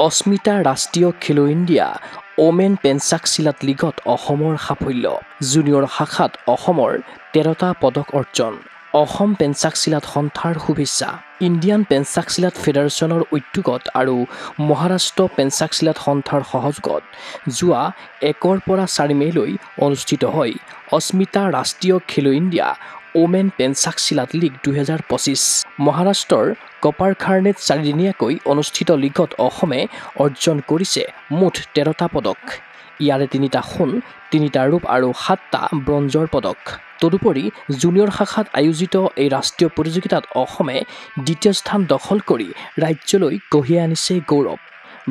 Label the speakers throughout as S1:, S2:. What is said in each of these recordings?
S1: অস্মিতা ৰাষ্ট্ৰীয় খেলো India women Pencak চিলাত লীগত অসমৰ সাফল্য জুনিয়ৰ শাখাত অসমৰ 13টা পদক অৰ্জন অসম পেঞ্চাক চিলাত সন্থাৰ শুভেচ্ছা ইণ্ডিয়ান পেঞ্চাক চিলাত ফেডাৰেশ্যনৰ উদ্যোগত আৰু মহাৰাষ্ট্ৰ পেঞ্চাক চিলাত সন্থাৰ সহযোগত যোৱা 1 পৰা 4 মেলৈ অনুষ্ঠিত হয় অস্মিতা ৰাষ্ট্ৰীয় খেলো ইণ্ডিয়া ওমেন পেঞ্চাক চিলাত লীগ 2025 মহাৰাষ্ট্ৰৰ কপাৰখাৰ্নেত 4 দিনীয়াকৈ অনুষ্ঠিত লীগত অসমে অৰ্জন কৰিছে মুঠ 13টা পদক ইয়াৰে 3টা সোণ 3টা ৰূপ আৰু 7টা ব্ৰঞ্জৰ পদক তদুপৰি জুনিয়ৰ শাখাত আয়োজিত এই ৰাষ্ট্ৰীয় প্ৰতিযোগিতাত অসমে দ্বিতীয় স্থান দখল কৰি ৰাজ্যলৈ কঢ়িয়াই আনিছে গৌৰৱ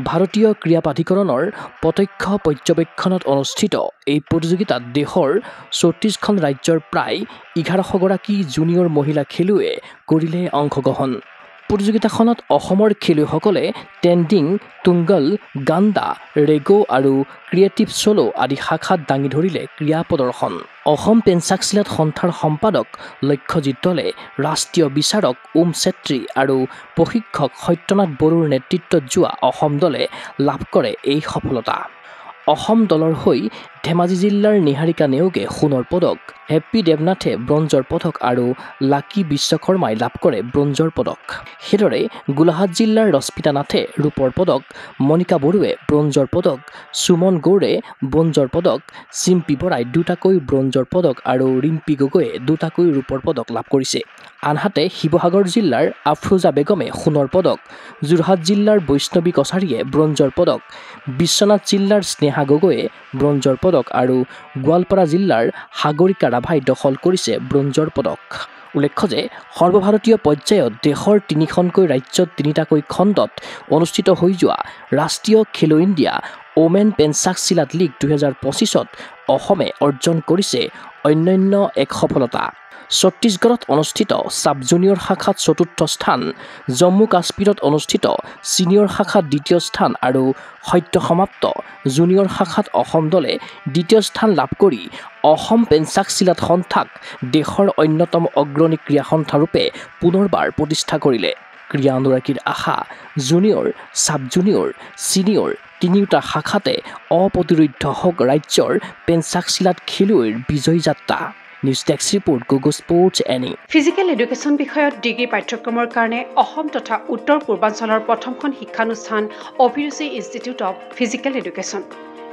S1: ভাৰতীয় ক্ৰীড়া প্ৰাধিকৰণৰ প্ৰত্যক্ষ পৰ্যবেক্ষণত অনুষ্ঠিত এই প্ৰতিযোগিতাত দেশৰ 34খন ৰাজ্যৰ প্ৰায় 1100 গৰাকী জুনিয়ৰ মহিলা খেলুৱৈয়ে কৰিলে অংশগ্ৰহণ প্ৰতিযোগিতাখনত অসমৰ খেলুৱৈসকলে টেণ্ডিং তুংগল গাণ্ডা ৰেগো আৰু ক্ৰিয়েটিভ ছলো আদি শাখাত দাঙি ধৰিলে ক্ৰীড়া প্ৰদৰ্শন অসম পেঞ্চাক চিলাত সন্থাৰ সম্পাদক লক্ষ্যজিৎ দলে ৰাষ্ট্ৰীয় বিচাৰক ওম চেত্ৰী আৰু প্ৰশিক্ষক সত্যনাথ বড়োৰ নেতৃত্বত যোৱা অসম দলে লাভ কৰে এই সফলতা অসম দলৰ হৈ ধেমাজি জিলাৰ নিহাৰিকা নেওগে সোণৰ পদক হেপ্পী দেৱনাথে ব্ৰঞ্জৰ পদক আৰু লাকি বিশ্বকৰ্মাই লাভ কৰে ব্ৰঞ্জৰ পদক সেইদৰে গোলাঘাট জিলাৰ ৰশ্মিতা নাথে ৰূপৰ পদক মণিকা বড়োৱে ব্ৰঞ্জৰ পদক সুমন গৌড়ে ব্ৰঞ্জৰ পদক চিম্পী বৰাই 2টাকৈ ব্ৰঞ্জৰ পদক আৰু ৰিম্পী গগৈয়ে 2টাকৈ ৰূপৰ পদক লাভ কৰিছে আনহাতে শিৱসাগৰ জিলাৰ আফৰোজা বেগমে সোণৰ পদক যোৰহাট জিলাৰ বৈষ্ণৱী কছাৰীয়ে ব্ৰঞ্জৰ পদক বিশ্বনাথ জিলাৰ স্নেহা গগৈয়ে ব্ৰঞ্জৰ পদক আৰু গোৱালপাৰা জিলাৰ সাগৰিকা ৰাভাই দখল কৰিছে ব্ৰঞ্জৰ পদক উল্লেখ্য যে সৰ্বভাৰতীয় পৰ্যায়ত দেশৰ 3খনকৈ ৰাজ্যত 3টাকৈ খণ্ডত অনুষ্ঠিত হৈ যোৱা ৰাষ্ট্ৰীয় খেলো ইণ্ডিয়া ওমেন পেঞ্চাক চিলাত লীগ 2025ত অসমে অৰ্জন কৰিছে অন্যান্য এক সফলতা ছত্তীশগড়ত অনুষ্ঠিত সাব জুনিয়ৰ শাখাত 4ৰ্থ স্থান জম্মু কাশ্মীৰত অনুষ্ঠিত সিনিয়ৰ শাখাত 2য় স্থান আৰু সদ্য সমাপ্ত জুনিয়ৰ শাখাত অসম দলে 2য় স্থান লাভ কৰি অসম পেঞ্চাক চিলাত সন্থাক দেশৰ অন্যতম অগ্ৰণী ক্ৰীড়া সন্থাৰূপে পুনৰবাৰ প্ৰতিষ্ঠা কৰিলে ক্ৰীড়া অনুৰাগীৰ আশা জুনিয়ৰ সাব জুনিয়ৰ সিনিয়ৰ তিনিওটা শাখাতে অপ্ৰতিৰোধ্য হওক ৰাজ্যৰ পেঞ্চাক চিলাত খেলুৱৈৰ বিজয়ী যাত্ৰা news desk report Google sports any
S2: physical education বিষয়ত ডিগ্ৰী পাঠ্যক্ৰমৰ কাৰণে অসম তথা উত্তৰ পূৰ্বাঞ্চলৰ প্ৰথমখন শিক্ষানুষ্ঠান অভিৰুচি ইনষ্টিটিউট অৱ ফিজিকেল এডুকেশ্যন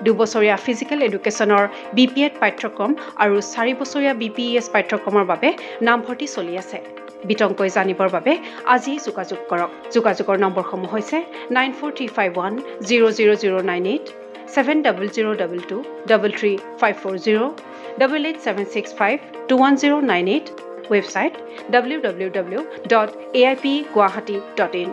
S2: 2 বছৰীয়া ফিজিকেল এডুকেশ্যনৰ BPEd পাঠ্যক্ৰম আৰু 4 বছৰীয়া BPES পাঠ্যক্ৰমৰ বাবে নামভৰ্তি চলি আছে বিতংকৈ জানিবৰ বাবে আজি যোগাযোগ কৰক যোগাযোগৰ নম্বৰসমূহ হৈছে 9435100098 7002233540 8876521098 website www.aipguwahati.in